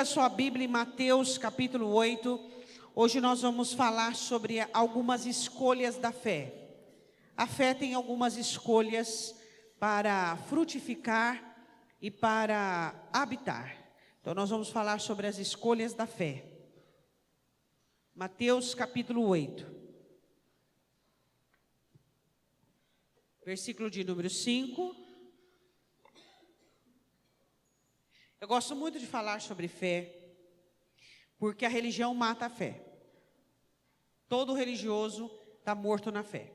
sua Bíblia em Mateus capítulo 8, hoje nós vamos falar sobre algumas escolhas da fé. A fé tem algumas escolhas para frutificar e para habitar. Então nós vamos falar sobre as escolhas da fé. Mateus capítulo 8, versículo de número 5. Eu gosto muito de falar sobre fé, porque a religião mata a fé. Todo religioso está morto na fé.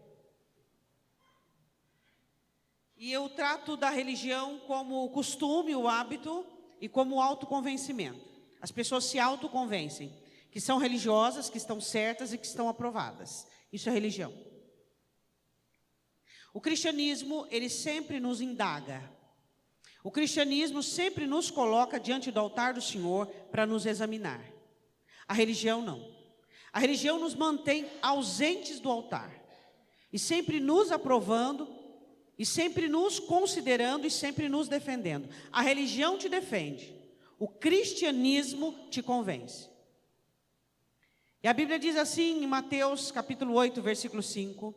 E eu trato da religião como o costume, o hábito e como o autoconvencimento. As pessoas se autoconvencem que são religiosas, que estão certas e que estão aprovadas. Isso é religião. O cristianismo, ele sempre nos indaga. O cristianismo sempre nos coloca diante do altar do Senhor para nos examinar. A religião não. A religião nos mantém ausentes do altar. E sempre nos aprovando, e sempre nos considerando, e sempre nos defendendo. A religião te defende. O cristianismo te convence. E a Bíblia diz assim em Mateus capítulo 8, versículo 5.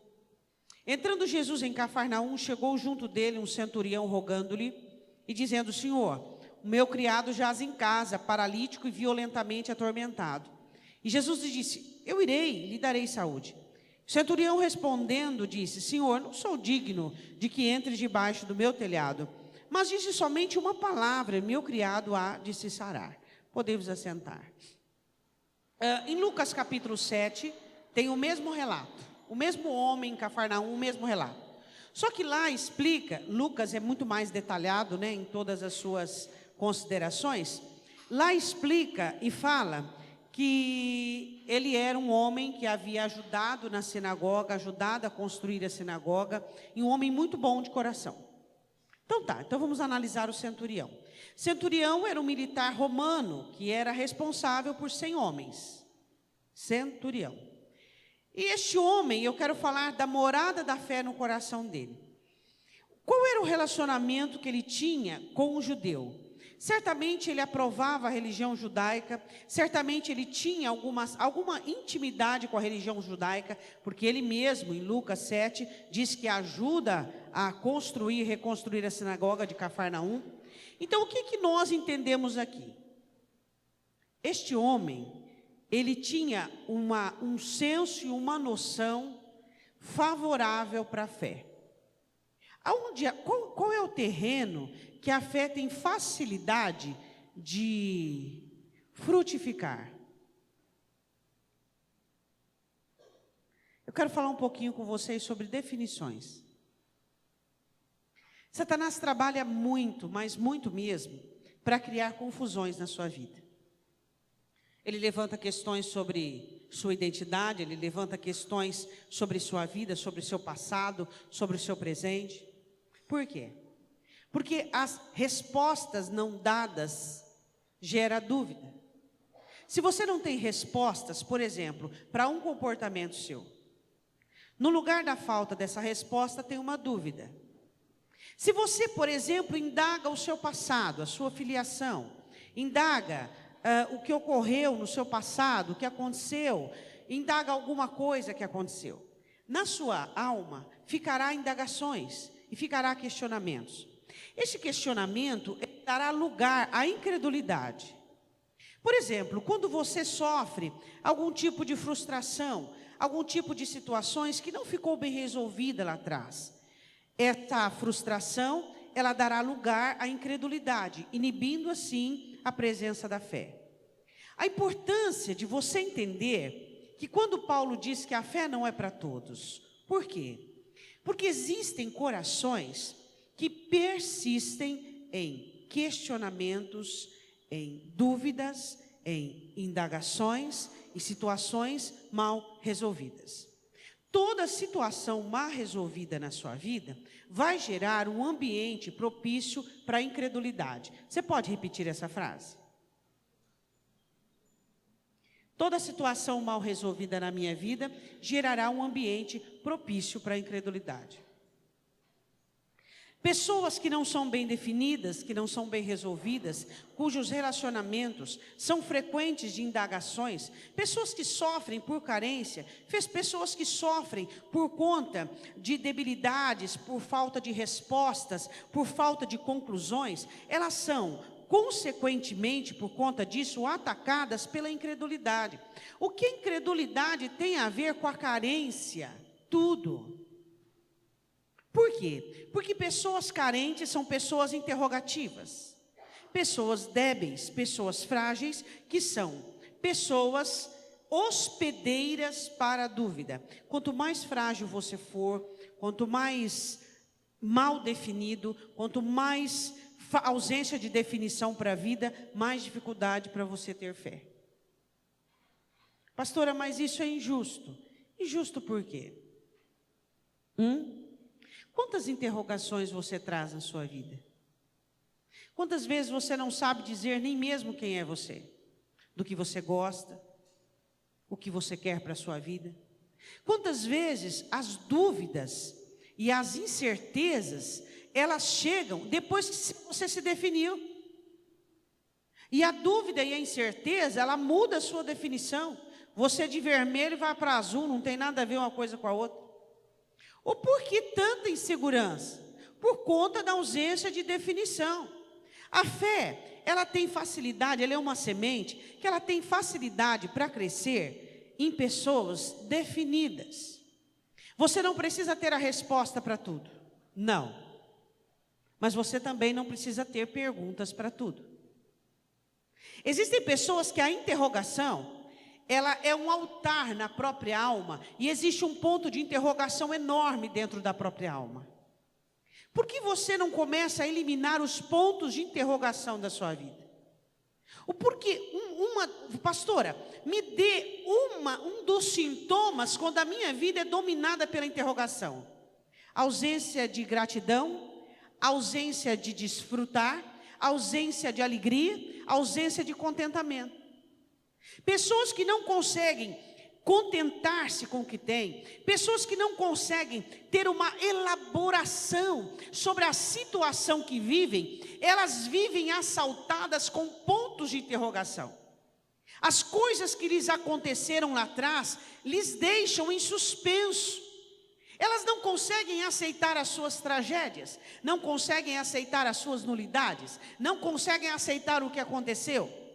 Entrando Jesus em Cafarnaum, chegou junto dele um centurião rogando-lhe, e dizendo: Senhor, o meu criado jaz em casa, paralítico e violentamente atormentado. E Jesus lhe disse: eu irei, lhe darei saúde. O centurião respondendo disse: Senhor, não sou digno de que entres debaixo do meu telhado, mas disse somente uma palavra, e meu criado há de se sarar. Podemos assentar. Em Lucas capítulo 7, tem o mesmo relato. O mesmo homem em Cafarnaum, o mesmo relato. Só que lá explica, Lucas é muito mais detalhado, né, em todas as suas considerações. Lá explica e fala que ele era um homem que havia ajudado na sinagoga, ajudado a construir a sinagoga, e um homem muito bom de coração. Então vamos analisar o centurião. Centurião era um militar romano que era responsável por 100 homens. Centurião. E este homem, eu quero falar da morada da fé no coração dele. Qual era o relacionamento que ele tinha com o judeu? Certamente ele aprovava a religião judaica, certamente ele tinha alguma intimidade com a religião judaica, porque ele mesmo, em Lucas 7, diz que ajuda a construir e reconstruir a sinagoga de Cafarnaum. Então, o que nós entendemos aqui? Este homem, ele tinha um senso e uma noção favorável para a fé. Qual é o terreno que a fé tem facilidade de frutificar? Eu quero falar um pouquinho com vocês sobre definições. Satanás trabalha muito, mas muito mesmo, para criar confusões na sua vida. Ele levanta questões sobre sua identidade, ele levanta questões sobre sua vida, sobre o seu passado, sobre o seu presente. Por quê? Porque as respostas não dadas geram dúvida. Se você não tem respostas, por exemplo, para um comportamento seu, no lugar da falta dessa resposta tem uma dúvida. Se você, por exemplo, indaga o seu passado, a sua filiação, indaga o que ocorreu no seu passado, o que aconteceu, indaga alguma coisa que aconteceu. Na sua alma ficará indagações e ficará questionamentos. Esse questionamento dará lugar à incredulidade. Por exemplo, quando você sofre algum tipo de frustração, algum tipo de situações que não ficou bem resolvida lá atrás, essa frustração, ela dará lugar à incredulidade, inibindo assim a presença da fé. A importância de você entender que quando Paulo diz que a fé não é para todos, por quê? Porque existem corações que persistem em questionamentos, em dúvidas, em indagações e situações mal resolvidas. Toda situação mal resolvida na sua vida vai gerar um ambiente propício para a incredulidade. Você pode repetir essa frase? Toda situação mal resolvida na minha vida gerará um ambiente propício para a incredulidade. Pessoas que não são bem definidas, que não são bem resolvidas, cujos relacionamentos são frequentes de indagações, pessoas que sofrem por carência, pessoas que sofrem por conta de debilidades, por falta de respostas, por falta de conclusões, elas são, consequentemente, por conta disso, atacadas pela incredulidade. O que a incredulidade tem a ver com a carência? Tudo. Por quê? Porque pessoas carentes são pessoas interrogativas, pessoas débeis, pessoas frágeis, que são pessoas hospedeiras para a dúvida. Quanto mais frágil você for, quanto mais mal definido, quanto mais ausência de definição para a vida, mais dificuldade para você ter fé. Pastora, mas isso é injusto. Injusto por quê? Quantas interrogações você traz na sua vida? Quantas vezes você não sabe dizer nem mesmo quem é você? Do que você gosta? O que você quer para a sua vida? Quantas vezes as dúvidas e as incertezas, elas chegam depois que você se definiu? E a dúvida e a incerteza, ela muda a sua definição. Você de vermelho vai para azul, não tem nada a ver uma coisa com a outra. Ou por que tanta insegurança? Por conta da ausência de definição. A fé, ela tem facilidade, ela é uma semente, que ela tem facilidade para crescer em pessoas definidas. Você não precisa ter a resposta para tudo, não. Mas você também não precisa ter perguntas para tudo. Existem pessoas que a interrogação, ela é um altar na própria alma, e existe um ponto de interrogação enorme dentro da própria alma. Por que você não começa a eliminar os pontos de interrogação da sua vida? O porquê, pastora, me dê um dos sintomas quando a minha vida é dominada pela interrogação. Ausência de gratidão, ausência de desfrutar, ausência de alegria, ausência de contentamento. Pessoas que não conseguem contentar-se com o que têm, pessoas que não conseguem ter uma elaboração sobre a situação que vivem, elas vivem assaltadas com pontos de interrogação. As coisas que lhes aconteceram lá atrás, lhes deixam em suspenso. Elas não conseguem aceitar as suas tragédias, não conseguem aceitar as suas nulidades, não conseguem aceitar o que aconteceu.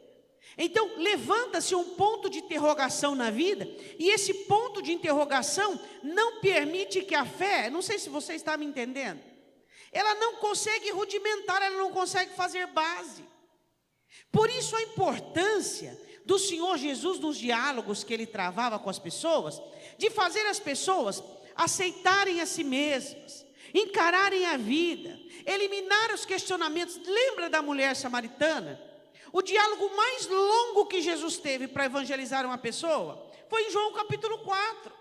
Então, levanta-se um ponto de interrogação na vida, e esse ponto de interrogação não permite que a fé, não sei se você está me entendendo, ela não consegue rudimentar, ela não consegue fazer base. Por isso a importância do Senhor Jesus nos diálogos que ele travava com as pessoas, de fazer as pessoas aceitarem a si mesmas, encararem a vida, eliminar os questionamentos. Lembra da mulher samaritana? O diálogo mais longo que Jesus teve para evangelizar uma pessoa foi em João capítulo 4.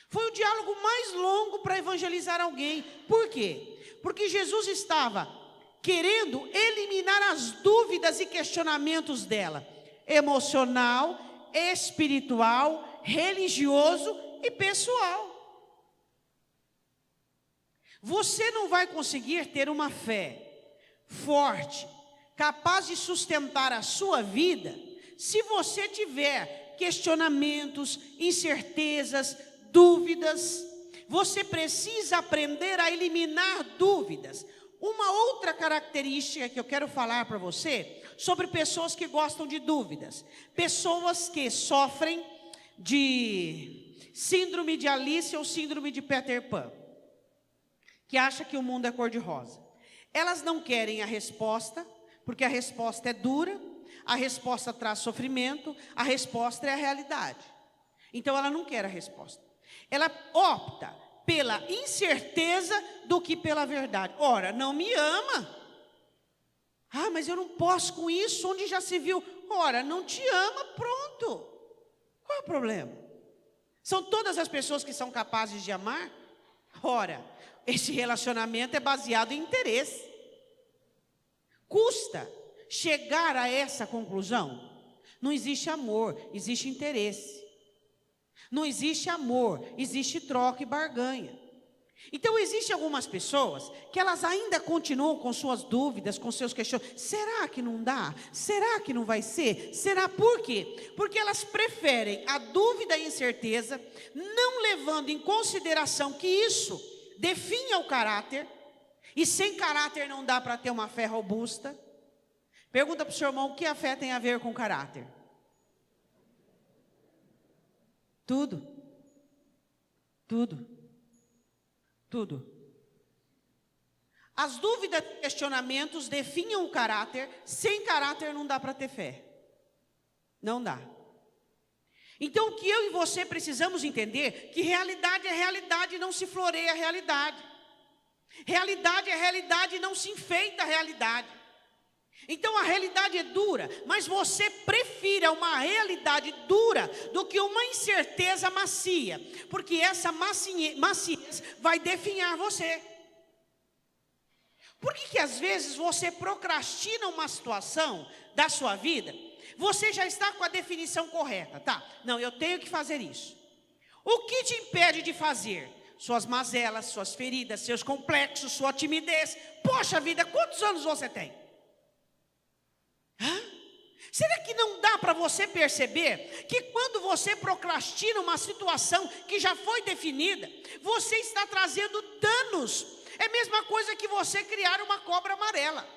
Foi o diálogo mais longo para evangelizar alguém. Por quê? Porque Jesus estava querendo eliminar as dúvidas e questionamentos dela, emocional, espiritual, religioso e pessoal. Você não vai conseguir ter uma fé forte, capaz de sustentar a sua vida, se você tiver questionamentos, incertezas, dúvidas. Você precisa aprender a eliminar dúvidas. Uma outra característica que eu quero falar para você, sobre pessoas que gostam de dúvidas, pessoas que sofrem de síndrome de Alice ou síndrome de Peter Pan, que acha que o mundo é cor-de-rosa. Elas não querem a resposta, porque a resposta é dura, a resposta traz sofrimento, a resposta é a realidade. Então ela não quer a resposta. Ela opta pela incerteza do que pela verdade. Ora, não me ama. Ah, mas eu não posso com isso, onde já se viu? Ora, não te ama, pronto. Qual é o problema? São todas as pessoas que são capazes de amar? Ora, esse relacionamento é baseado em interesse. Custa chegar a essa conclusão? Não existe amor, existe interesse. Não existe amor, existe troca e barganha. Então, existem algumas pessoas que elas ainda continuam com suas dúvidas, com seus questionamentos. Será que não dá? Será que não vai ser? Será por quê? Porque elas preferem a dúvida e a incerteza, não levando em consideração que isso definha o caráter, e sem caráter não dá para ter uma fé robusta. Pergunta para o seu irmão, o que a fé tem a ver com caráter? Tudo. Tudo. Tudo. As dúvidas e questionamentos definham o caráter. Sem caráter não dá para ter fé. Não dá. Então o que eu e você precisamos entender, que realidade é realidade, não se floreia a realidade. Realidade é realidade, não se enfeita a realidade. Então a realidade é dura, mas você prefira uma realidade dura do que uma incerteza macia, porque essa maciez vai definhar você. Por que às vezes você procrastina uma situação da sua vida? Você já está com a definição correta, tá? Não, eu tenho que fazer isso. O que te impede de fazer? Suas mazelas, suas feridas, seus complexos, sua timidez. Poxa vida, quantos anos você tem? Será que não dá para você perceber que quando você procrastina uma situação que já foi definida, você está trazendo danos? É a mesma coisa que você criar uma cobra amarela.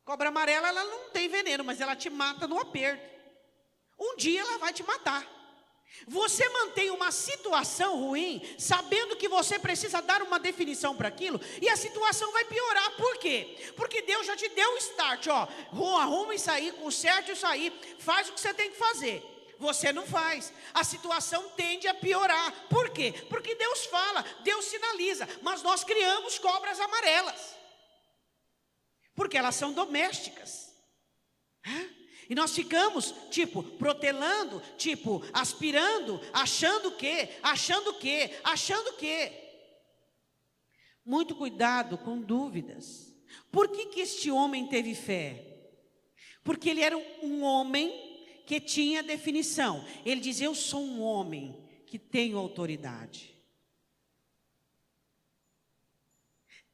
Cobra amarela, ela não tem veneno, mas ela te mata no aperto. Um dia ela vai te matar. Você mantém uma situação ruim, sabendo que você precisa dar uma definição para aquilo, e a situação vai piorar. Por quê? Porque Deus já te deu o start, ó, arruma isso aí, conserta isso aí, faz o que você tem que fazer. Você não faz, a situação tende a piorar. Por quê? Porque Deus fala, Deus sinaliza, mas nós criamos cobras amarelas, porque elas são domésticas. E nós ficamos, protelando, aspirando, achando que. Muito cuidado com dúvidas. Por que este homem teve fé? Porque ele era um homem que tinha definição. Ele diz, eu sou um homem que tenho autoridade.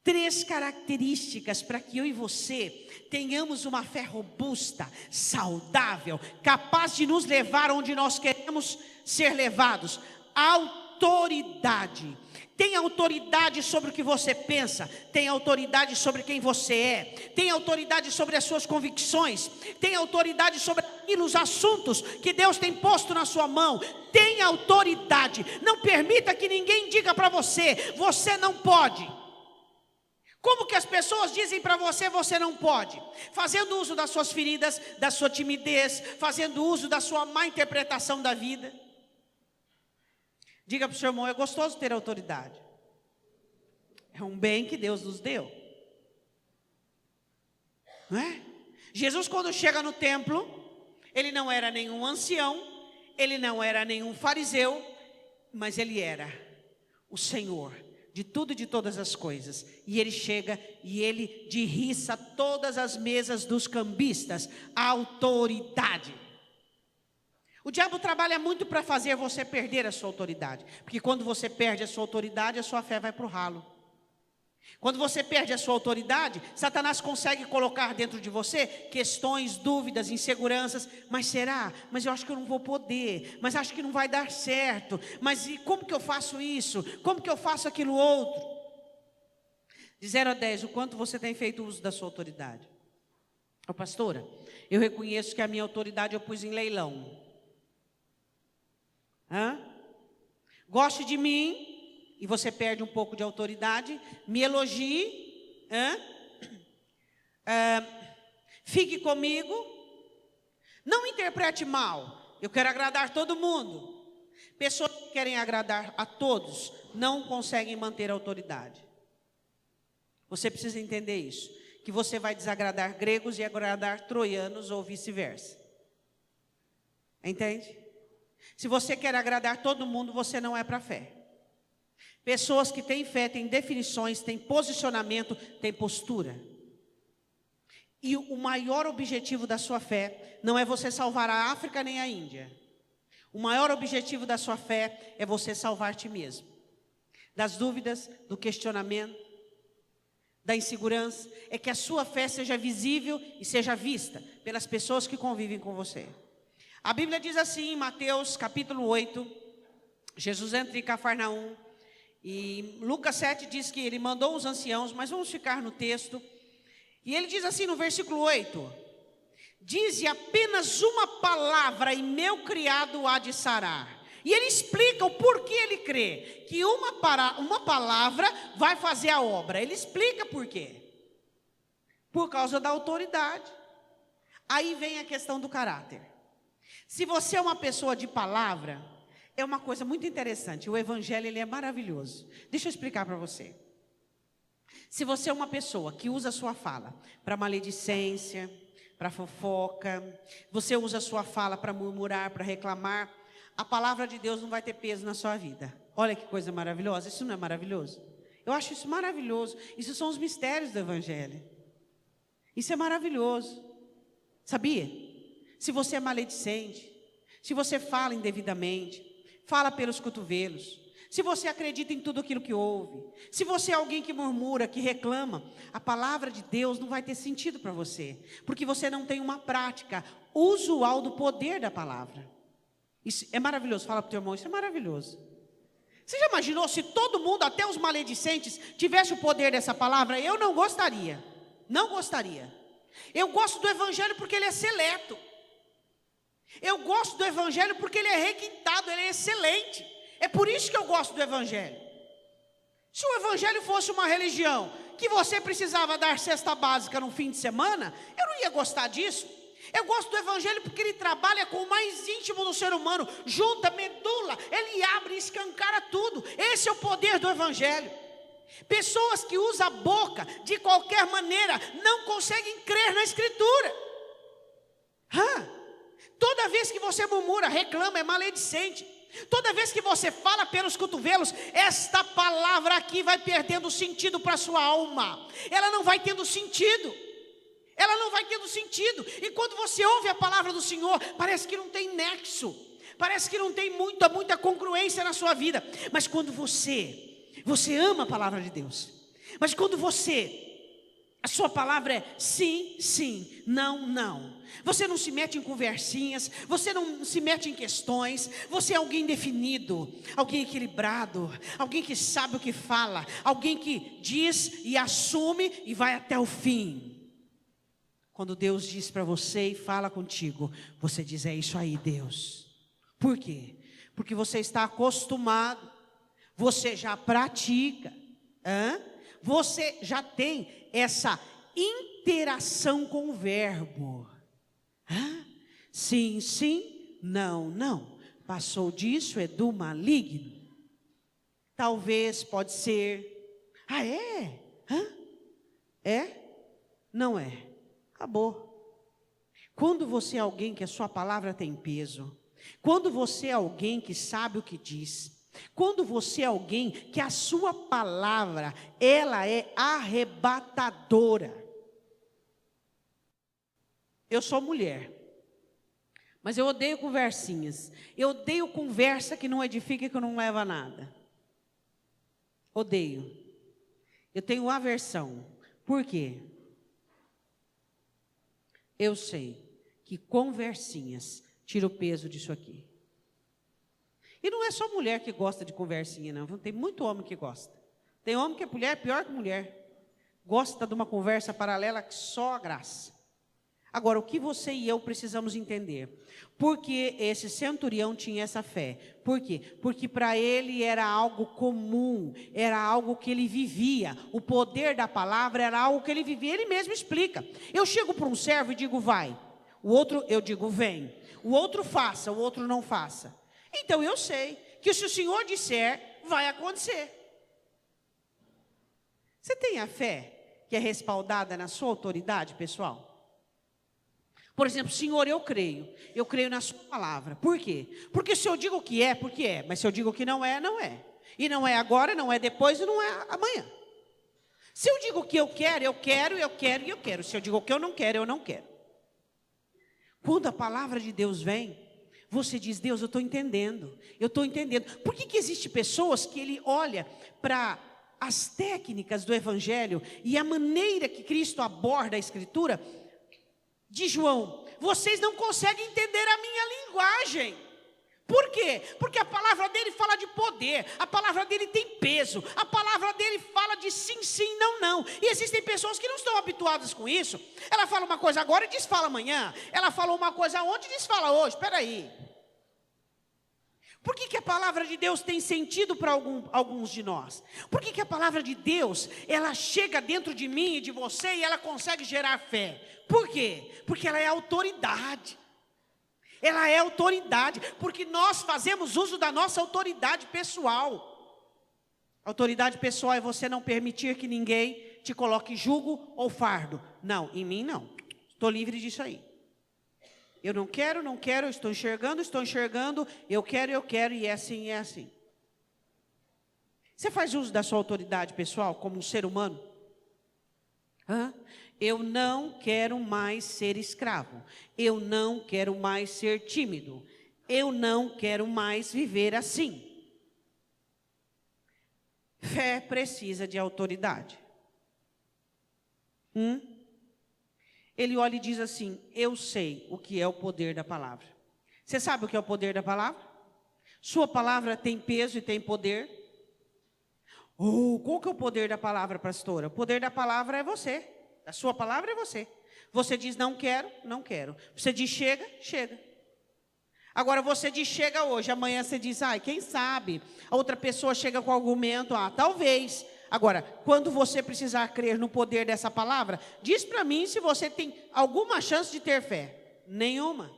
3 características para que eu e você tenhamos uma fé robusta, saudável, capaz de nos levar onde nós queremos ser levados. Autoridade. Tem autoridade sobre o que você pensa, tem autoridade sobre quem você é, tem autoridade sobre as suas convicções, tem autoridade sobre os assuntos que Deus tem posto na sua mão. Tem autoridade. Não permita que ninguém diga para você, você não pode. Como que as pessoas dizem para você, você não pode? Fazendo uso das suas feridas, da sua timidez, fazendo uso da sua má interpretação da vida. Diga para o seu irmão, é gostoso ter autoridade. É um bem que Deus nos deu. Não é? Jesus, quando chega no templo, ele não era nenhum ancião, ele não era nenhum fariseu, mas ele era o Senhor de tudo e de todas as coisas. E ele chega e ele derriça todas as mesas dos cambistas. Autoridade. O diabo trabalha muito para fazer você perder a sua autoridade. Porque quando você perde a sua autoridade, a sua fé vai para o ralo. Quando você perde a sua autoridade, Satanás consegue colocar dentro de você questões, dúvidas, inseguranças. Mas será? Mas eu acho que eu não vou poder. Mas acho que não vai dar certo. Mas e como que eu faço isso? Como que eu faço aquilo outro? De 0 a 10, o quanto você tem feito uso da sua autoridade? Ô pastora, eu reconheço que a minha autoridade eu pus em leilão. Goste de mim e você perde um pouco de autoridade. Me elogie, fique comigo, não interprete mal. Eu quero agradar todo mundo. Pessoas que querem agradar a todos não conseguem manter a autoridade. Você precisa entender isso, que você vai desagradar gregos e agradar troianos ou vice-versa. Entende? Se você quer agradar todo mundo, você não é para a fé. Pessoas que têm fé, têm definições, têm posicionamento, têm postura. E o maior objetivo da sua fé não é você salvar a África nem a Índia. O maior objetivo da sua fé é você salvar ti mesmo. das dúvidas, do questionamento, da insegurança, é que a sua fé seja visível e seja vista pelas pessoas que convivem com você. A Bíblia diz assim, em Mateus capítulo 8, Jesus entra em Cafarnaum, e Lucas 7 diz que ele mandou os anciãos, mas vamos ficar no texto, e ele diz assim no versículo 8, dize apenas uma palavra e meu criado há de sarar. E ele explica o porquê ele crê que uma palavra vai fazer a obra. Ele explica por quê. Por causa da autoridade. Aí vem a questão do caráter. Se você é uma pessoa de palavra, é uma coisa muito interessante. O evangelho ele é maravilhoso. Deixa eu explicar para você. Se você é uma pessoa que usa a sua fala para maledicência, para fofoca, você usa a sua fala para murmurar, para reclamar, a palavra de Deus não vai ter peso na sua vida. Olha que coisa maravilhosa, isso não é maravilhoso? Eu acho isso maravilhoso, isso são os mistérios do evangelho. Isso é maravilhoso, sabia? Se você é maledicente, se você fala indevidamente, fala pelos cotovelos, se você acredita em tudo aquilo que ouve, se você é alguém que murmura, que reclama, a palavra de Deus não vai ter sentido para você, porque você não tem uma prática usual do poder da palavra. Isso é maravilhoso, fala para o teu irmão, isso é maravilhoso. Você já imaginou se todo mundo, até os maledicentes, tivesse o poder dessa palavra? Eu não gostaria, não gostaria. Eu gosto do evangelho porque ele é seleto. Eu gosto do evangelho porque ele é requintado, ele é excelente. É por isso que eu gosto do evangelho. Se o evangelho fosse uma religião que você precisava dar cesta básica no fim de semana, eu não ia gostar disso. Eu gosto do evangelho porque ele trabalha com o mais íntimo do ser humano, junta, medula, ele abre e escancara tudo. Esse é o poder do evangelho. Pessoas que usam a boca de qualquer maneira não conseguem crer na escritura. Toda vez que você murmura, reclama, é maledicente. Toda vez que você fala pelos cotovelos, esta palavra aqui vai perdendo sentido para a sua alma. Ela não vai tendo sentido. Ela não vai tendo sentido. E quando você ouve a palavra do Senhor, parece que não tem nexo. Parece que não tem muita congruência na sua vida. Mas quando você ama a palavra de Deus. Mas quando a sua palavra é sim, sim, não, não. Você não se mete em conversinhas, você não se mete em questões, você é alguém definido, alguém equilibrado, alguém que sabe o que fala, alguém que diz e assume e vai até o fim. Quando Deus diz para você e fala contigo, você diz, é isso aí, Deus. Por quê? Porque você está acostumado, você já pratica, você já tem essa interação com o verbo. Sim, sim, não, não. Passou disso, é do maligno. Talvez, pode ser. É? É? Não é? Acabou. Quando você é alguém que a sua palavra tem peso, quando você é alguém que sabe o que diz, quando você é alguém que a sua palavra, ela é arrebatadora. Eu sou mulher, mas eu odeio conversinhas. Eu odeio conversa que não edifica e que não leva a nada. Odeio. Eu tenho aversão. Por quê? Eu sei que conversinhas tira o peso disso aqui. E não é só mulher que gosta de conversinha, não. Tem muito homem que gosta. Tem homem que é mulher pior que mulher. Gosta de uma conversa paralela que só a graça. Agora, o que você e eu precisamos entender? Porque esse centurião tinha essa fé. Por quê? Porque para ele era algo comum, era algo que ele vivia. O poder da palavra era algo que ele vivia. Ele mesmo explica. Eu chego para um servo e digo, vai. O outro, eu digo, vem. O outro faça, o outro não faça. Então eu sei que se o Senhor disser, vai acontecer. Você tem a fé que é respaldada na sua autoridade, pessoal? Por exemplo, Senhor, eu creio na sua palavra. Por quê? Porque se eu digo que é, porque é. Mas se eu digo que não é, não é. E não é agora, não é depois e não é amanhã. Se eu digo que eu quero, eu quero, eu quero e eu quero. Se eu digo que eu não quero, eu não quero. Quando a palavra de Deus vem, Você diz: Deus, eu estou entendendo. Por que existem pessoas que ele olha para as técnicas do Evangelho e a maneira que Cristo aborda a Escritura, de João, vocês não conseguem entender a minha linguagem. Por quê? Porque a palavra dele fala de poder, a palavra dele tem peso, a palavra dele fala de sim, sim, não, não. E existem pessoas que não estão habituadas com isso. Ela fala uma coisa agora e desfala amanhã. Ela falou uma coisa ontem e desfala hoje. Espera aí. Por que a palavra de Deus tem sentido para alguns de nós? Por que a palavra de Deus, ela chega dentro de mim e de você e ela consegue gerar fé? Por quê? Porque ela é autoridade. Ela é autoridade, porque nós fazemos uso da nossa autoridade pessoal. Autoridade pessoal é você não permitir que ninguém te coloque jugo ou fardo. Não, em mim não. Estou livre disso aí. Eu não quero, estou enxergando, eu quero, e é assim, e é assim. Você faz uso da sua autoridade pessoal como um ser humano? Eu não quero mais ser escravo. Eu não quero mais ser tímido. Eu não quero mais viver assim. Fé precisa de autoridade. Ele olha e diz assim: eu sei o que é o poder da palavra. Você sabe o que é o poder da palavra? Sua palavra tem peso e tem poder. Qual que é o poder da palavra, pastora? O poder da palavra é você. A sua palavra é você. Você diz: não quero, não quero. Você diz: chega, chega. Agora você diz: chega hoje. Amanhã você diz: quem sabe? A outra pessoa chega com argumento: talvez. Agora, quando você precisar crer no poder dessa palavra, diz para mim se você tem alguma chance de ter fé. Nenhuma.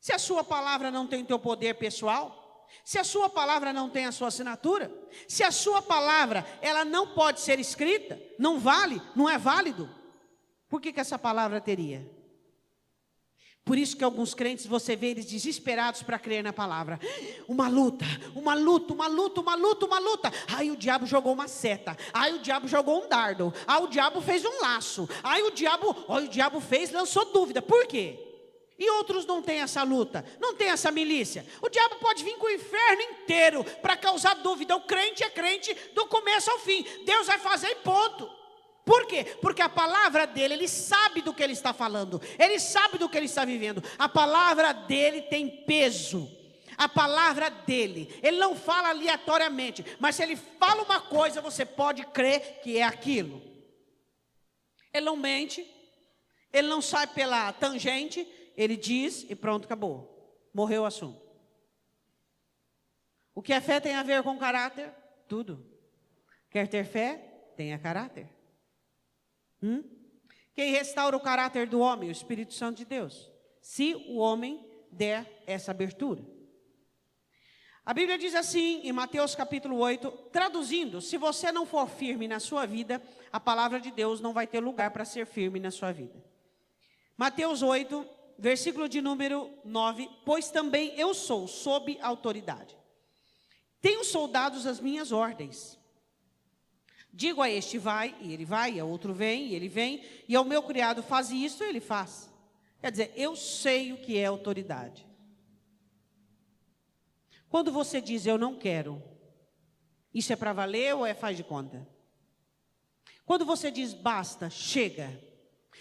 Se a sua palavra não tem o teu poder pessoal, se a sua palavra não tem a sua assinatura, se a sua palavra ela não pode ser escrita, não vale, não é válido, por que essa palavra teria? Por isso que alguns crentes, você vê eles desesperados para crer na palavra. Uma luta. Aí o diabo jogou uma seta. Aí o diabo jogou um dardo. Aí o diabo fez um laço. Aí o diabo lançou dúvida. Por quê? E outros não têm essa luta, não tem essa milícia. O diabo pode vir com o inferno inteiro para causar dúvida. O crente é crente do começo ao fim. Deus vai fazer e ponto. Por quê? Porque a palavra dele, ele sabe do que ele está falando. Ele sabe do que ele está vivendo. A palavra dele tem peso. A palavra dele, ele não fala aleatoriamente. Mas se ele fala uma coisa, você pode crer que é aquilo. Ele não mente. Ele não sai pela tangente. Ele diz e pronto, acabou. Morreu o assunto. O que é fé tem a ver com caráter? Tudo. Quer ter fé? Tenha caráter. Quem restaura o caráter do homem? O Espírito Santo de Deus. Se o homem der essa abertura. A Bíblia diz assim, em Mateus capítulo 8, traduzindo: se você não for firme na sua vida, a palavra de Deus não vai ter lugar para ser firme na sua vida. Mateus 8, versículo de número 9: pois também eu sou sob autoridade. Tenho soldados às minhas ordens. Digo a este: vai, e ele vai, e a outro vem, e ele vem, e ao meu criado: faz isso, e ele faz. Quer dizer, eu sei o que é autoridade. Quando você diz eu não quero, isso é para valer ou é faz de conta? Quando você diz basta, chega,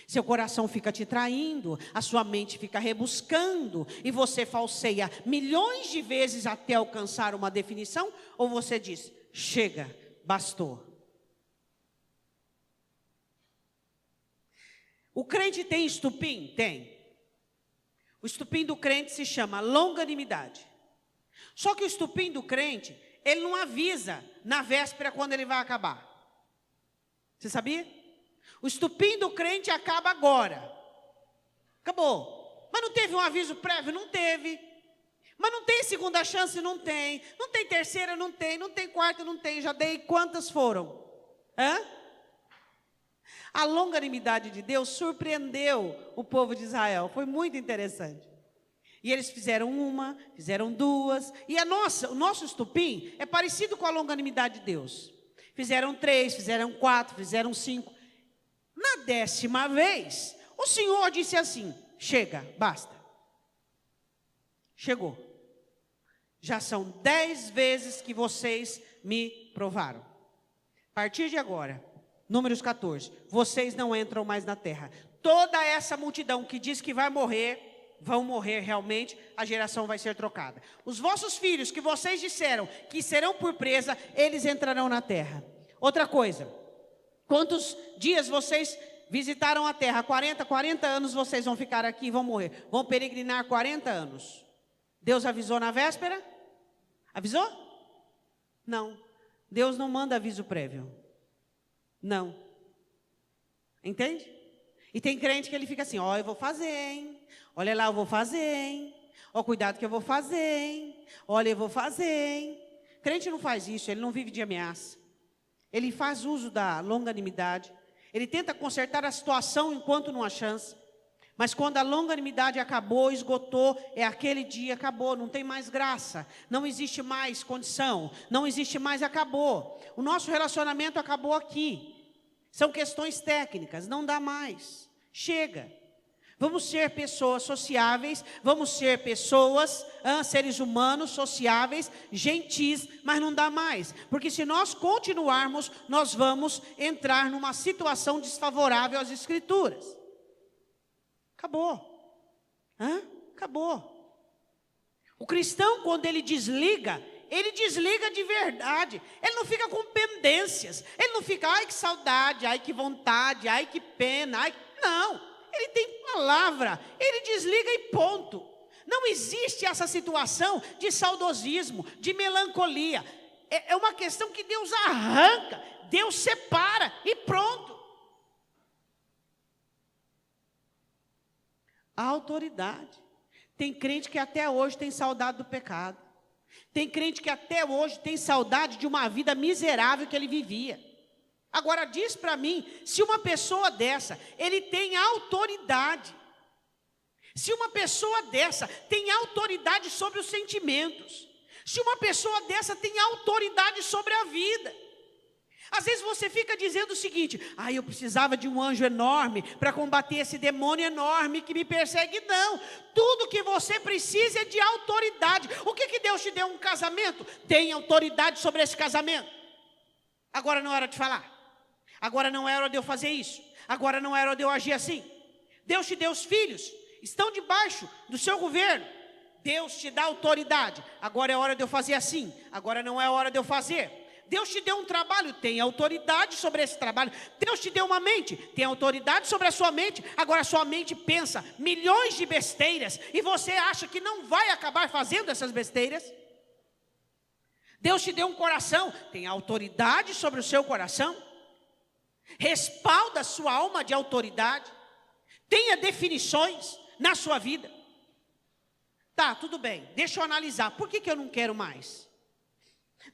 seu coração fica te traindo, a sua mente fica rebuscando, e você falseia milhões de vezes até alcançar uma definição, ou você diz chega, bastou? O crente tem estupim? Tem. O estupim do crente se chama longanimidade. Só que o estupim do crente, ele não avisa na véspera quando ele vai acabar. Você sabia? O estupim do crente acaba agora. Acabou. Mas não teve um aviso prévio? Não teve. Mas não tem segunda chance? Não tem. Não tem terceira? Não tem. Não tem quarta? Não tem. Já dei quantas foram? A longanimidade de Deus surpreendeu o povo de Israel. Foi muito interessante. E eles fizeram uma, fizeram duas. E o nosso estupim é parecido com a longanimidade de Deus. Fizeram 3, fizeram 4, fizeram 5. Na 10ª vez, o Senhor disse assim: chega, basta. chegou. Já são 10 vezes que vocês me provaram. A partir de agora, Números 14, vocês não entram mais na terra. Toda essa multidão que diz que vai morrer, vão morrer realmente, a geração vai ser trocada. Os vossos filhos que vocês disseram que serão por presa, eles entrarão na terra. Outra coisa, quantos dias vocês visitaram a terra? 40 anos vocês vão ficar aqui e vão morrer. Vão peregrinar 40 anos. Deus avisou na véspera? Avisou? Não. Deus não manda aviso prévio. Não. Entende? E tem crente que ele fica assim, ó, eu vou fazer, hein? Olha lá, eu vou fazer, hein? Ó, cuidado que eu vou fazer, hein? Olha, eu vou fazer, hein? Crente não faz isso, ele não vive de ameaça. Ele faz uso da longanimidade. Ele tenta consertar a situação enquanto não há chance. Mas quando a longanimidade acabou, esgotou, é aquele dia, acabou, não tem mais graça. Não existe mais condição, não existe mais, acabou. O nosso relacionamento acabou aqui. São questões técnicas, não dá mais. Chega. Vamos ser pessoas sociáveis, vamos ser pessoas, seres humanos sociáveis, gentis, mas não dá mais. Porque se nós continuarmos, nós vamos entrar numa situação desfavorável às Escrituras. Acabou. Acabou. O cristão, quando ele desliga de verdade. Ele não fica com pendências. Ele não fica, ai que saudade, ai que vontade, ai que pena. Não. Ele tem palavra. Ele desliga e ponto. Não existe essa situação de saudosismo, de melancolia. É uma questão que Deus arranca, Deus separa e pronto. A autoridade. Tem crente que até hoje tem saudade do pecado. Tem crente que até hoje tem saudade de uma vida miserável que ele vivia. Agora diz para mim, se uma pessoa dessa, ele tem autoridade. Se uma pessoa dessa tem autoridade sobre os sentimentos. Se uma pessoa dessa tem autoridade sobre a vida. Às vezes você fica dizendo o seguinte, eu precisava de um anjo enorme para combater esse demônio enorme que me persegue. Não, tudo que você precisa é de autoridade. O que Deus te deu? Um casamento? Tem autoridade sobre esse casamento. Agora não é hora de falar. Agora não é hora de eu fazer isso. Agora não é hora de eu agir assim. Deus te deu os filhos, estão debaixo do seu governo. Deus te dá autoridade. Agora é hora de eu fazer assim. Agora não é hora de eu fazer. Deus te deu um trabalho, tem autoridade sobre esse trabalho. Deus te deu uma mente, tem autoridade sobre a sua mente. Agora a sua mente pensa milhões de besteiras e você acha que não vai acabar fazendo essas besteiras. Deus te deu um coração, tem autoridade sobre o seu coração. Respalda a sua alma de autoridade. Tenha definições na sua vida. Tá, tudo bem, deixa eu analisar. Por que eu não quero mais?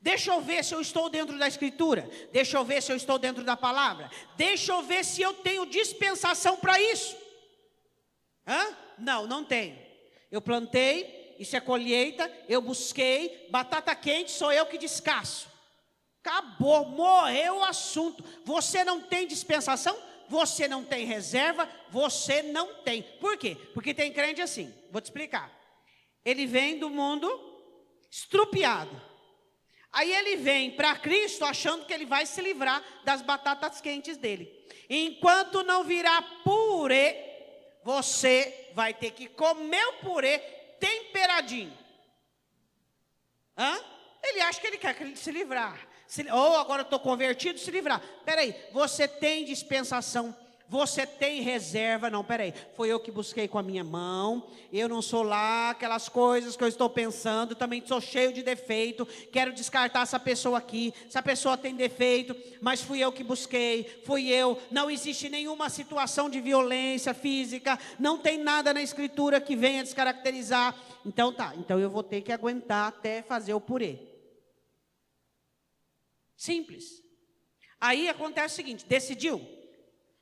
Deixa eu ver se eu estou dentro da Escritura. Deixa eu ver se eu estou dentro da palavra. Deixa eu ver se eu tenho dispensação para isso. Não tenho. Eu plantei, isso é colheita, eu busquei, batata quente, sou eu que descasso. Acabou, morreu o assunto. Você não tem dispensação, você não tem reserva, você não tem. Por quê? Porque tem crente assim, vou te explicar. Ele vem do mundo estrupiado. Aí ele vem para Cristo achando que ele vai se livrar das batatas quentes dele. Enquanto não virar purê, você vai ter que comer o purê temperadinho. Ele acha que ele quer se livrar. Agora eu estou convertido, se livrar. Peraí, você tem dispensação. Você tem reserva? Não, peraí, foi eu que busquei com a minha mão. Eu não sou lá aquelas coisas que eu estou pensando. Também sou cheio de defeito. Quero descartar essa pessoa aqui. Essa pessoa tem defeito, mas fui eu que busquei. Fui eu. Não existe nenhuma situação de violência física. Não tem nada na Escritura que venha descaracterizar. Então tá, então eu vou ter que aguentar até fazer o purê. Simples. Aí acontece o seguinte, decidiu?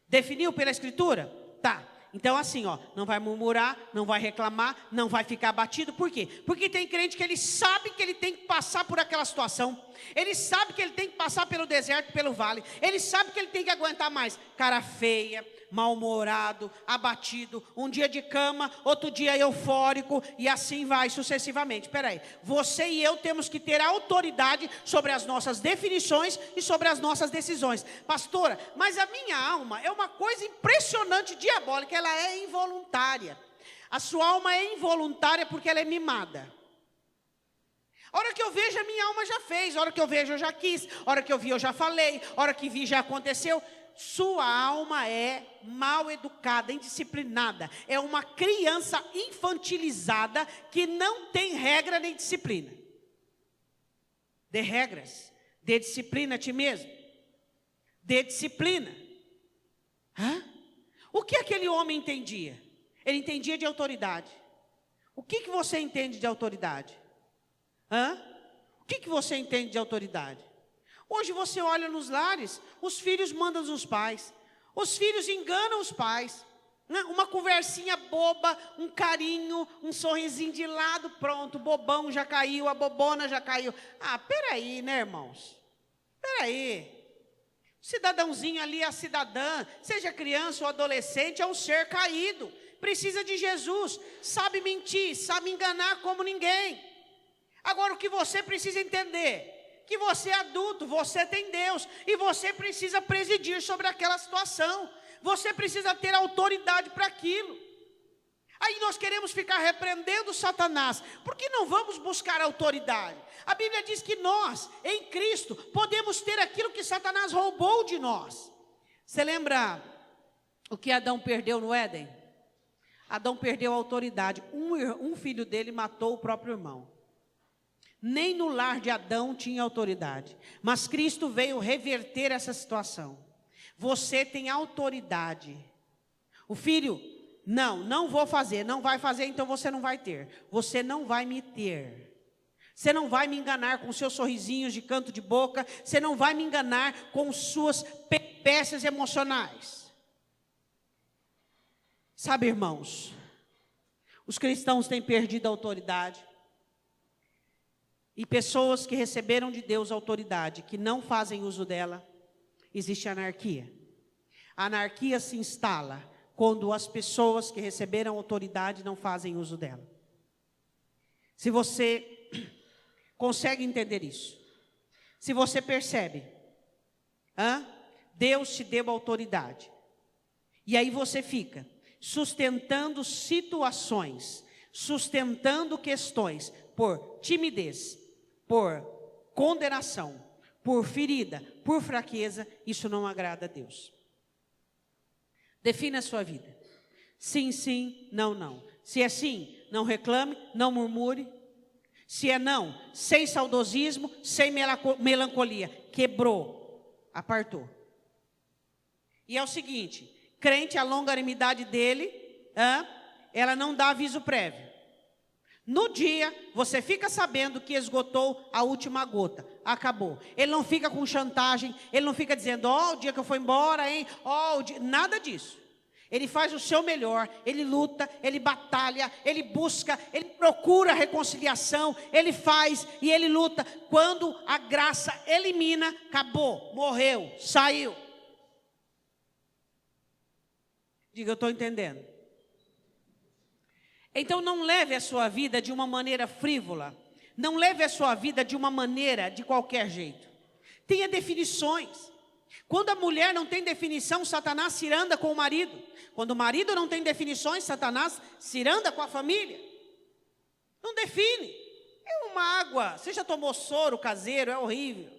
Definiu pela Escritura? Tá. Então assim, não vai murmurar, não vai reclamar, não vai ficar abatido. Por quê? Porque tem crente que ele sabe que ele tem que passar por aquela situação. Ele sabe que ele tem que passar pelo deserto, pelo vale. Ele sabe que ele tem que aguentar mais cara feia, mal-humorado, abatido, um dia de cama, outro dia eufórico, e assim vai sucessivamente. Espera aí, você e eu temos que ter autoridade sobre as nossas definições e sobre as nossas decisões. Pastora, mas a minha alma é uma coisa impressionante, diabólica, ela é involuntária. A sua alma é involuntária porque ela é mimada. A hora que eu vejo, a minha alma já fez. A hora que eu vejo, eu já quis. A hora que eu vi, eu já falei. A hora que vi, já aconteceu. Sua alma é mal educada, indisciplinada. É uma criança infantilizada que não tem regra nem disciplina. Dê regras. Dê disciplina a ti mesmo. Dê disciplina. O que aquele homem entendia? Ele entendia de autoridade. O que você entende de autoridade? O que você entende de autoridade? Hoje você olha nos lares, os filhos mandam nos pais, os filhos enganam os pais, né? Uma conversinha boba, um carinho, um sorrisinho de lado, pronto, o bobão já caiu, a bobona já caiu. Peraí, né, irmãos? Peraí. O cidadãozinho ali, a cidadã, seja criança ou adolescente, é um ser caído, precisa de Jesus, sabe mentir, sabe enganar como ninguém. Agora, o que você precisa entender? Que você é adulto, você tem Deus, e você precisa presidir sobre aquela situação. Você precisa ter autoridade para aquilo. Aí nós queremos ficar repreendendo Satanás, porque não vamos buscar autoridade. A Bíblia diz que nós, em Cristo, podemos ter aquilo que Satanás roubou de nós. Você lembra o que Adão perdeu no Éden? Adão perdeu a autoridade. Um filho dele matou o próprio irmão. Nem no lar de Adão tinha autoridade. Mas Cristo veio reverter essa situação. Você tem autoridade. O filho, não vou fazer, não vai fazer, então você não vai ter. Você não vai me ter. Você não vai me enganar com seus sorrisinhos de canto de boca. Você não vai me enganar com suas peripécias emocionais. Sabe, irmãos, os cristãos têm perdido a autoridade. E pessoas que receberam de Deus autoridade, que não fazem uso dela, existe anarquia. A anarquia se instala quando as pessoas que receberam autoridade não fazem uso dela. Se você consegue entender isso, se você percebe, Deus te deu autoridade, e aí você fica sustentando situações, sustentando questões por timidez, por condenação, por ferida, por fraqueza, isso não agrada a Deus. Defina a sua vida. Sim, sim, não, não. Se é sim, não reclame, não murmure. Se é não, sem saudosismo, sem melancolia. Quebrou, apartou. E é o seguinte, crente, a longanimidade dele, ela não dá aviso prévio. No dia, você fica sabendo que esgotou a última gota. Acabou. Ele não fica com chantagem, ele não fica dizendo, o dia que eu for embora, hein? Nada disso. Ele faz o seu melhor, ele luta, ele batalha, ele busca, ele procura reconciliação, ele faz e ele luta. Quando a graça elimina, acabou, morreu, saiu. Diga, eu estou entendendo. Então não leve a sua vida de uma maneira frívola. Não leve a sua vida de uma maneira de qualquer jeito. Tenha definições. Quando a mulher não tem definição, Satanás ciranda com o marido. Quando o marido não tem definições, Satanás ciranda com a família. Não define. É uma água. Você já tomou soro caseiro? É horrível.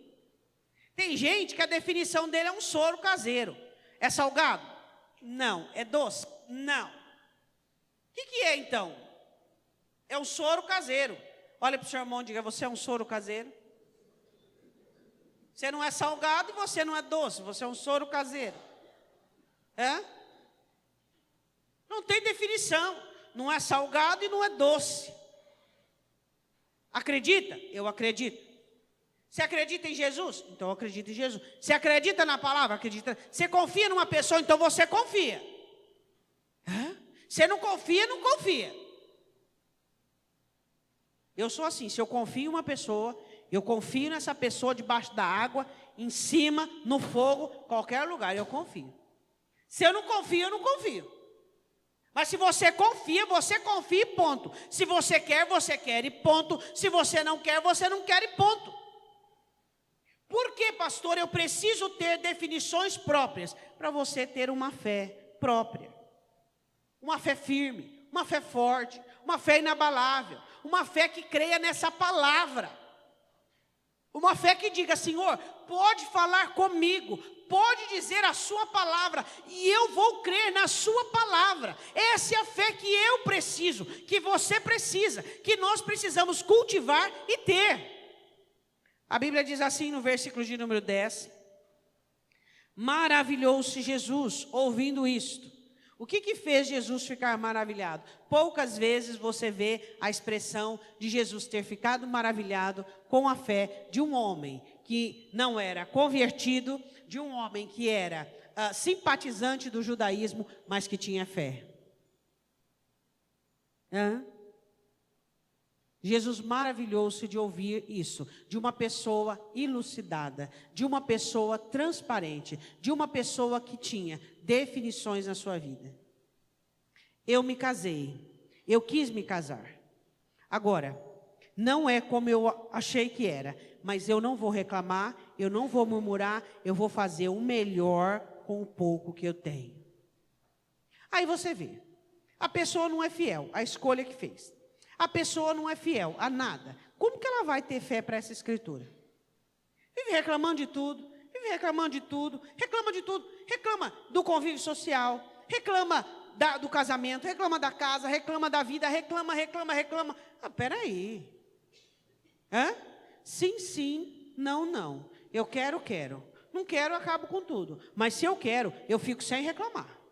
Tem gente que a definição dele é um soro caseiro. É salgado? Não. É doce? Não. O que é então? É um soro caseiro. Olha para o seu irmão e diga, você é um soro caseiro? Você não é salgado e você não é doce, você é um soro caseiro. Não tem definição. Não é salgado e não é doce. Acredita? Eu acredito. Você acredita em Jesus? Então eu acredito em Jesus. Você acredita na palavra? Acredita. Você confia numa pessoa? Então você confia. Você não confia, não confia. Eu sou assim, se eu confio em uma pessoa, eu confio nessa pessoa debaixo da água, em cima, no fogo, qualquer lugar, eu confio. Se eu não confio, eu não confio. Mas se você confia e ponto. Se você quer e ponto. Se você não quer e ponto. Por que, pastor, eu preciso ter definições próprias? Para você ter uma fé própria. Uma fé firme, uma fé forte, uma fé inabalável. Uma fé que creia nessa palavra. Uma fé que diga, Senhor, pode falar comigo, pode dizer a sua palavra, e eu vou crer na sua palavra. Essa é a fé que eu preciso, que você precisa, que nós precisamos cultivar e ter. A Bíblia diz assim no versículo de número 10, maravilhou-se Jesus ouvindo isto. O que fez Jesus ficar maravilhado? Poucas vezes você vê a expressão de Jesus ter ficado maravilhado com a fé de um homem que não era convertido, de um homem que era simpatizante do judaísmo, mas que tinha fé. Jesus maravilhou-se de ouvir isso, de uma pessoa elucidada, de uma pessoa transparente, de uma pessoa que tinha definições na sua vida. Eu me casei, eu quis me casar. Agora, não é como eu achei que era, mas eu não vou reclamar, eu não vou murmurar, eu vou fazer o melhor com o pouco que eu tenho. Aí você vê, a pessoa não é fiel à escolha que fez. A pessoa não é fiel a nada. Como que ela vai ter fé para essa escritura? Vive reclamando de tudo, reclama de tudo, reclama do convívio social, reclama do casamento, reclama da casa, reclama da vida, reclama. Peraí. Sim, não. Eu quero. Não quero, eu acabo com tudo. Mas se eu quero, eu fico sem reclamar.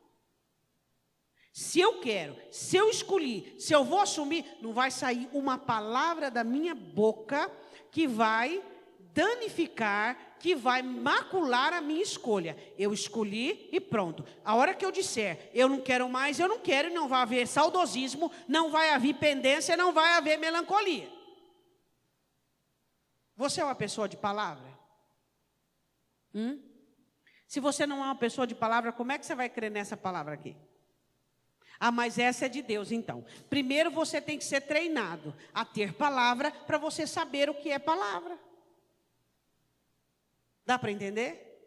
Se eu quero, se eu escolhi, se eu vou assumir, não vai sair uma palavra da minha boca que vai danificar, que vai macular a minha escolha. Eu escolhi e pronto. A hora que eu disser, eu não quero mais, eu não quero, e não vai haver saudosismo, não vai haver pendência, não vai haver melancolia. Você é uma pessoa de palavra? Se você não é uma pessoa de palavra, como é que você vai crer nessa palavra aqui? Mas essa é de Deus, então. Primeiro você tem que ser treinado a ter palavra para você saber o que é palavra. Dá para entender?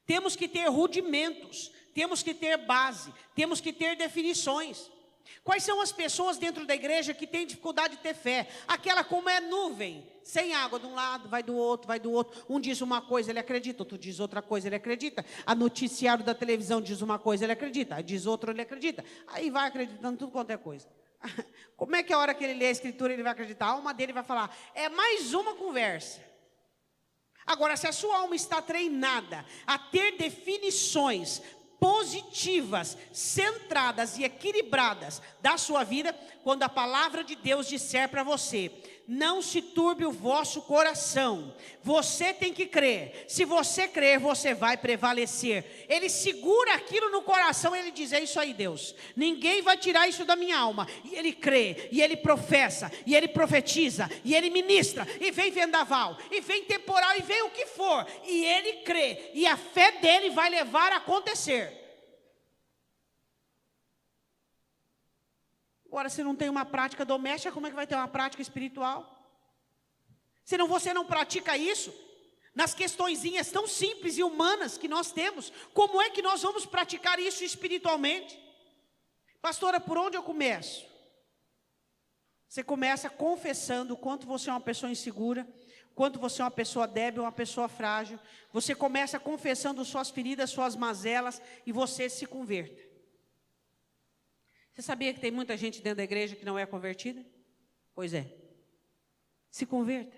Temos que ter rudimentos, temos que ter base, temos que ter definições. Quais são as pessoas dentro da igreja que têm dificuldade de ter fé? Aquela como é nuvem, sem água de um lado, vai do outro. Um diz uma coisa, ele acredita, outro diz outra coisa, ele acredita. A noticiário da televisão diz uma coisa, ele acredita. Diz outra, ele acredita. Aí vai acreditando tudo quanto é coisa. Como é que a hora que ele lê a escritura, ele vai acreditar? A alma dele vai falar, é mais uma conversa. Agora, se a sua alma está treinada a ter definições positivas, centradas e equilibradas da sua vida, quando a palavra de Deus disser para você, não se turbe o vosso coração, você tem que crer. Se você crer, você vai prevalecer. Ele segura aquilo no coração, ele diz, é isso aí, Deus, ninguém vai tirar isso da minha alma. E ele crê, e ele professa, e ele profetiza, e ele ministra, e vem vendaval, e vem temporal, e vem o que for, e ele crê, e a fé dele vai levar a acontecer. Agora, se não tem uma prática doméstica, como é que vai ter uma prática espiritual? Se você não pratica isso, nas questõezinhas tão simples e humanas que nós temos, como é que nós vamos praticar isso espiritualmente? Pastora, por onde eu começo? Você começa confessando o quanto você é uma pessoa insegura, quanto você é uma pessoa débil, uma pessoa frágil. Você começa confessando suas feridas, suas mazelas, e você se converta. Você sabia que tem muita gente dentro da igreja que não é convertida? Pois é. Se converta.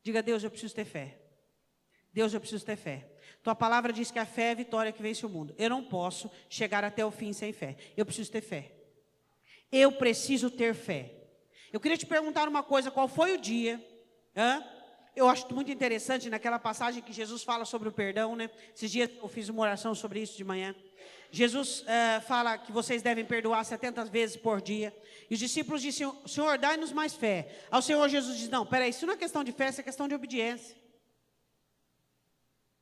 Diga, Deus, eu preciso ter fé. Deus, eu preciso ter fé. Tua palavra diz que a fé é a vitória que vence o mundo. Eu não posso chegar até o fim sem fé. Eu preciso ter fé. Eu preciso ter fé. Eu queria te perguntar uma coisa, qual foi o dia? Eu acho muito interessante naquela passagem que Jesus fala sobre o perdão, né? Esses dias eu fiz uma oração sobre isso de manhã. Jesus fala que vocês devem perdoar 70 vezes por dia. E os discípulos dizem, Senhor, dai-nos mais fé. Ao Senhor Jesus diz, não, peraí, isso não é questão de fé, isso é questão de obediência.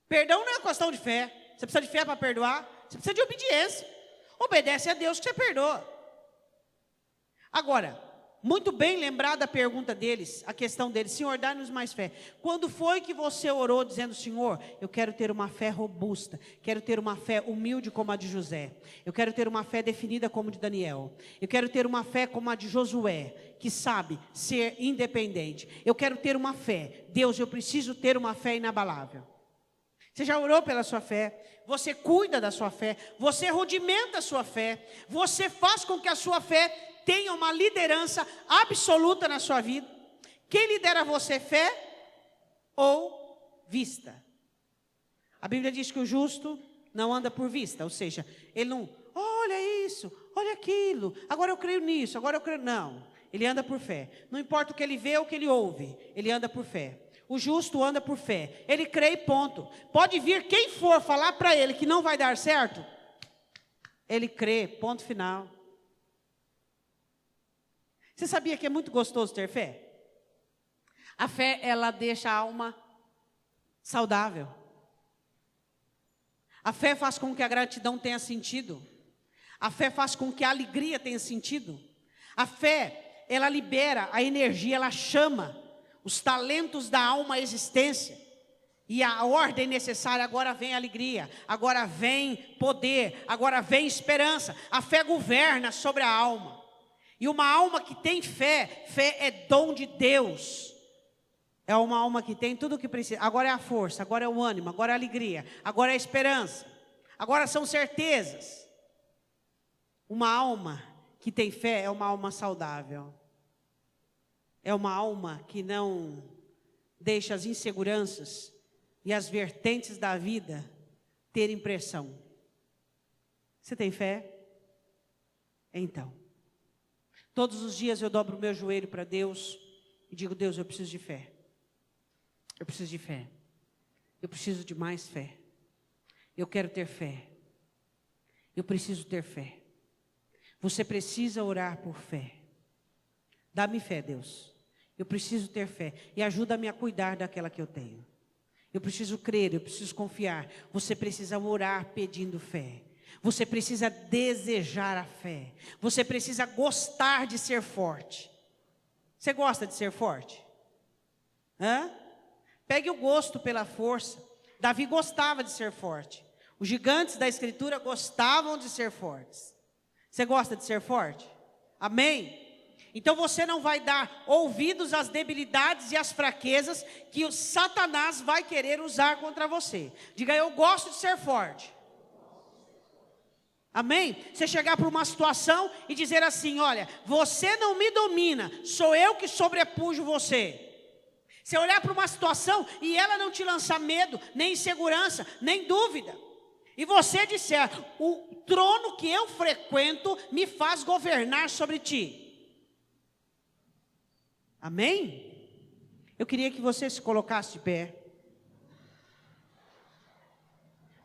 Perdão não é questão de fé. Você precisa de fé para perdoar? Você precisa de obediência. Obedece a Deus que você perdoa. Agora, muito bem lembrada a pergunta deles, a questão deles: Senhor, dá-nos mais fé. Quando foi que você orou dizendo: Senhor, eu quero ter uma fé robusta, quero ter uma fé humilde como a de José, eu quero ter uma fé definida como a de Daniel, eu quero ter uma fé como a de Josué, que sabe ser independente, eu quero ter uma fé, Deus, eu preciso ter uma fé inabalável. Você já orou pela sua fé? Você cuida da sua fé, você rudimenta a sua fé, você faz com que a sua fé tenha uma liderança absoluta na sua vida. Quem lidera você, fé ou vista? A Bíblia diz que o justo não anda por vista, ou seja, ele não, olha isso, olha aquilo, agora eu creio nisso, agora eu creio, não. Ele anda por fé, não importa o que ele vê ou o que ele ouve, ele anda por fé. O justo anda por fé, ele crê e ponto. Pode vir quem for falar para ele que não vai dar certo, ele crê, ponto final. Você sabia que é muito gostoso ter fé? A fé, ela deixa a alma saudável. A fé faz com que a gratidão tenha sentido. A fé faz com que a alegria tenha sentido. A fé, ela libera a energia, ela chama os talentos da alma à existência. E a ordem necessária, agora vem alegria, agora vem poder, agora vem esperança. A fé governa sobre a alma. E uma alma que tem fé, fé é dom de Deus. É uma alma que tem tudo o que precisa. Agora é a força, agora é o ânimo, agora é a alegria, agora é a esperança. Agora são certezas. Uma alma que tem fé é uma alma saudável. É uma alma que não deixa as inseguranças e as vertentes da vida terem pressão. Você tem fé? Então, todos os dias eu dobro o meu joelho para Deus e digo: Deus, eu preciso de fé. Eu preciso de fé. Eu preciso de mais fé. Eu quero ter fé. Eu preciso ter fé. Você precisa orar por fé. Dá-me fé, Deus. Eu preciso ter fé. E ajuda-me a cuidar daquela que eu tenho. Eu preciso crer, eu preciso confiar. Você precisa orar pedindo fé. Você precisa desejar a fé. Você precisa gostar de ser forte. Você gosta de ser forte? Hã? Pegue o gosto pela força. Davi gostava de ser forte. Os gigantes da Escritura gostavam de ser fortes. Você gosta de ser forte? Amém? Então você não vai dar ouvidos às debilidades e às fraquezas que o Satanás vai querer usar contra você. Diga: eu gosto de ser forte. Amém? Você chegar para uma situação e dizer assim: olha, você não me domina, sou eu que sobrepujo você. Você olhar para uma situação e ela não te lançar medo, nem insegurança, nem dúvida. E você disser: o trono que eu frequento me faz governar sobre ti. Amém? Eu queria que você se colocasse de pé.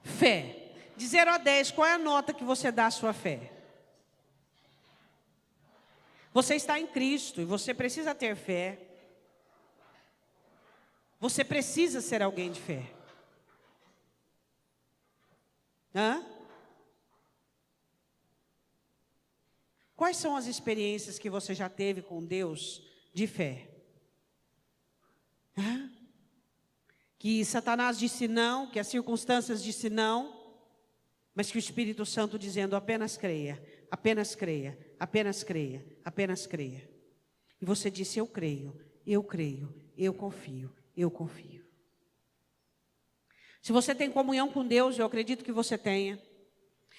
Fé. De 0 a 10, qual é a nota que você dá à sua fé? Você está em Cristo e você precisa ter fé. Você precisa ser alguém de fé. Hã? Quais são as experiências que você já teve com Deus de fé? Hã? Que Satanás disse não, que as circunstâncias disse não, mas que o Espírito Santo dizendo: apenas creia, apenas creia, apenas creia, apenas creia. E você disse: eu creio, eu creio, eu confio, eu confio. Se você tem comunhão com Deus, eu acredito que você tenha.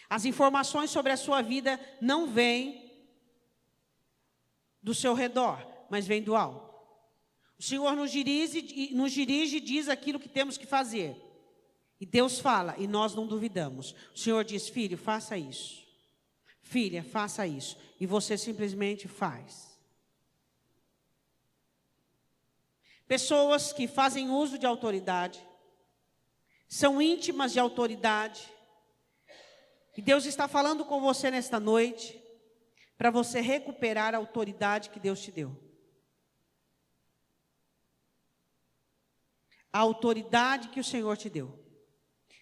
As informações sobre a sua vida não vêm do seu redor, mas vêm do alto. O Senhor nos dirige e diz aquilo que temos que fazer. E Deus fala e nós não duvidamos. O Senhor diz: filho, faça isso. Filha, faça isso. E você simplesmente faz. Pessoas que fazem uso de autoridade, são íntimas de autoridade. E Deus está falando com você nesta noite, para você recuperar a autoridade que Deus te deu. A autoridade que o Senhor te deu.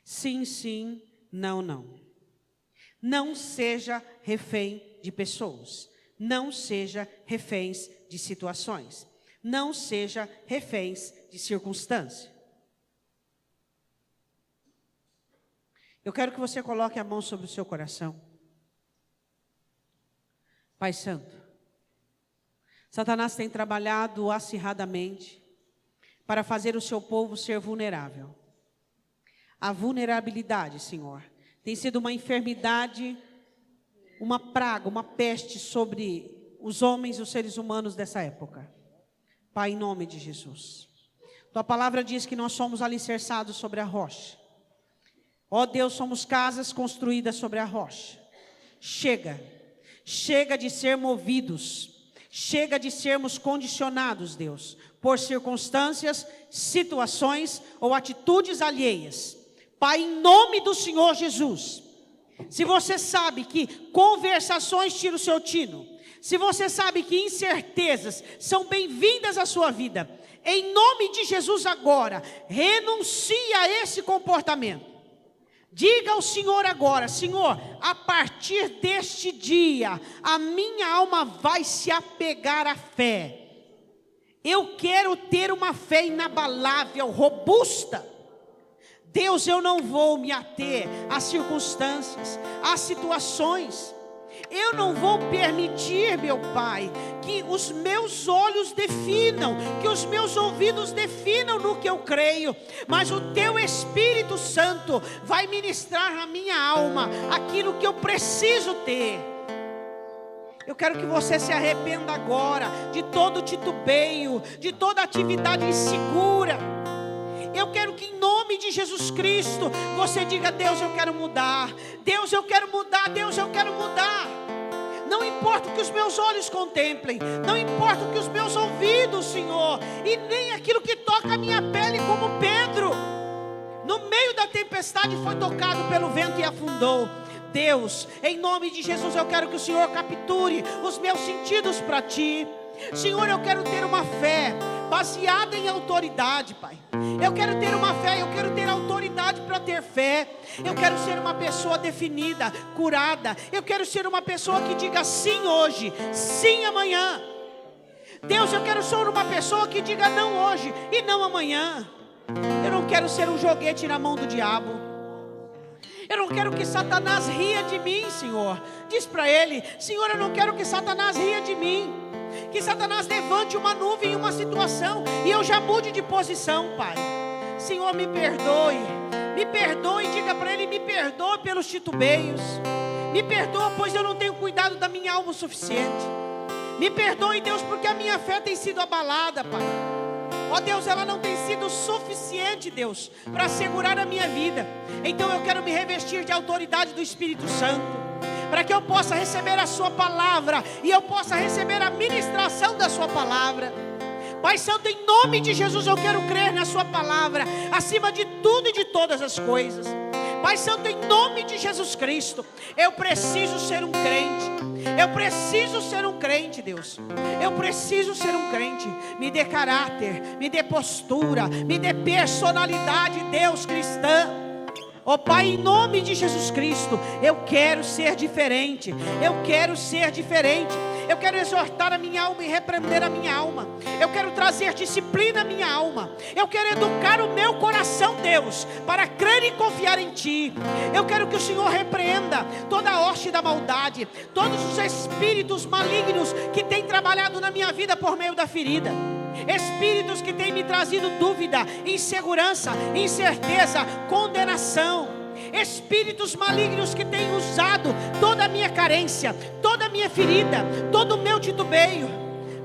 Sim, sim, não, não. Não seja refém de pessoas. Não seja reféns de situações. Não seja reféns de circunstâncias. Eu quero que você coloque a mão sobre o seu coração. Pai Santo, Satanás tem trabalhado acirradamente para fazer o seu povo ser vulnerável. A vulnerabilidade, Senhor, tem sido uma enfermidade, uma praga, uma peste sobre os homens e os seres humanos dessa época. Pai, em nome de Jesus. Tua palavra diz que nós somos alicerçados sobre a rocha. Ó Deus, somos casas construídas sobre a rocha. Chega de ser movidos. Chega de sermos condicionados, Deus, por circunstâncias, situações ou atitudes alheias. Pai, em nome do Senhor Jesus, se você sabe que conversações tiram o seu tino, se você sabe que incertezas são bem-vindas à sua vida, em nome de Jesus agora, renuncie a esse comportamento. Diga ao Senhor agora: Senhor, a partir deste dia, a minha alma vai se apegar à fé. Eu quero ter uma fé inabalável, robusta. Deus, eu não vou me ater às circunstâncias, às situações. Eu não vou permitir, meu Pai, que os meus olhos definam, que os meus ouvidos definam no que eu creio, mas o Teu Espírito Santo vai ministrar na minha alma aquilo que eu preciso ter. Eu quero que você se arrependa agora de todo titubeio, de toda atividade insegura. Eu quero que em nome de Jesus Cristo você diga: Deus, eu quero mudar. Deus, eu quero mudar. Deus, eu quero mudar. Não importa o que os meus olhos contemplem, não importa o que os meus ouvidos, Senhor, e nem aquilo que toca a minha pele, como Pedro, no meio da tempestade foi tocado pelo vento e afundou. Deus, em nome de Jesus, eu quero que o Senhor capture os meus sentidos para Ti. Senhor, eu quero ter uma fé baseada em autoridade, Pai. Eu quero ter uma fé, eu quero ter autoridade para ter fé. Eu quero ser uma pessoa definida, curada. Eu quero ser uma pessoa que diga sim hoje, sim amanhã. Deus, eu quero ser uma pessoa que diga não hoje e não amanhã. Eu não quero ser um joguete na mão do diabo. Eu não quero que Satanás ria de mim, Senhor. Diz para ele: Senhor, eu não quero que Satanás ria de mim. Que Satanás levante uma nuvem em uma situação e eu já mude de posição, Pai. Senhor, me perdoe, diga para Ele: me perdoe pelos titubeios, me perdoa, pois eu não tenho cuidado da minha alma o suficiente. Me perdoe, Deus, porque a minha fé tem sido abalada, Pai. Ó Deus, ela não tem sido suficiente, Deus, para segurar a minha vida. Então eu quero me revestir de autoridade do Espírito Santo, para que eu possa receber a sua palavra e eu possa receber a ministração da sua palavra. Pai Santo, em nome de Jesus, eu quero crer na sua palavra acima de tudo e de todas as coisas. Pai Santo, em nome de Jesus Cristo, eu preciso ser um crente. Eu preciso ser um crente, Deus. Eu preciso ser um crente. Me dê caráter, me dê postura, me dê personalidade, Deus, cristã. Ó Pai, em nome de Jesus Cristo, eu quero ser diferente. Eu quero ser diferente. Eu quero exortar a minha alma e repreender a minha alma. Eu quero trazer disciplina à minha alma. Eu quero educar o meu coração, Deus, para crer e confiar em Ti. Eu quero que o Senhor repreenda toda a hoste da maldade, todos os espíritos malignos que têm trabalhado na minha vida por meio da ferida. Espíritos que têm me trazido dúvida, insegurança, incerteza, condenação. Espíritos malignos que têm usado toda a minha carência, toda a minha ferida, todo o meu titubeio.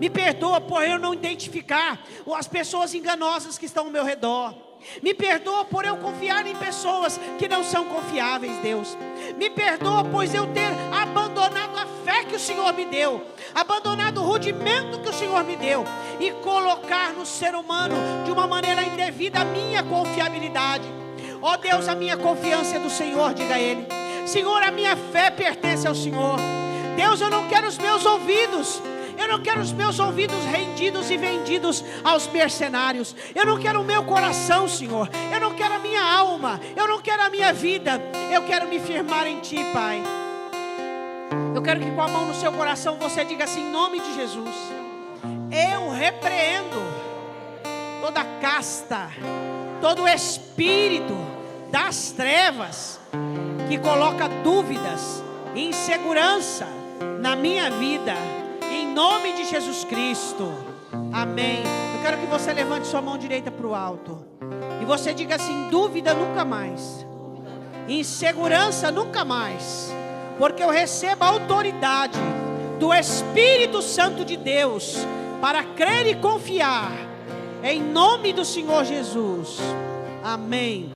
Me perdoa por eu não identificar as pessoas enganosas que estão ao meu redor. Me perdoa por eu confiar em pessoas que não são confiáveis, Deus. Me perdoa pois eu ter abandonado a fé que o Senhor me deu, abandonado o rudimento que o Senhor me deu, e colocar no ser humano de uma maneira indevida a minha confiabilidade. Ó Deus, a minha confiança é do Senhor, diga a Ele. Senhor, a minha fé pertence ao Senhor. Deus, eu não quero os meus ouvidos. Eu não quero os meus ouvidos rendidos e vendidos aos mercenários. Eu não quero o meu coração, Senhor. Eu não quero a minha alma. Eu não quero a minha vida. Eu quero me firmar em Ti, Pai. Eu quero que com a mão no seu coração você diga assim, em nome de Jesus, eu repreendo toda casta, todo espírito das trevas que coloca dúvidas e insegurança na minha vida, em nome de Jesus Cristo, amém. Eu quero que você levante sua mão direita para o alto e você diga assim, dúvida nunca mais, insegurança nunca mais, porque eu recebo a autoridade do Espírito Santo de Deus para crer e confiar em nome do Senhor Jesus, amém.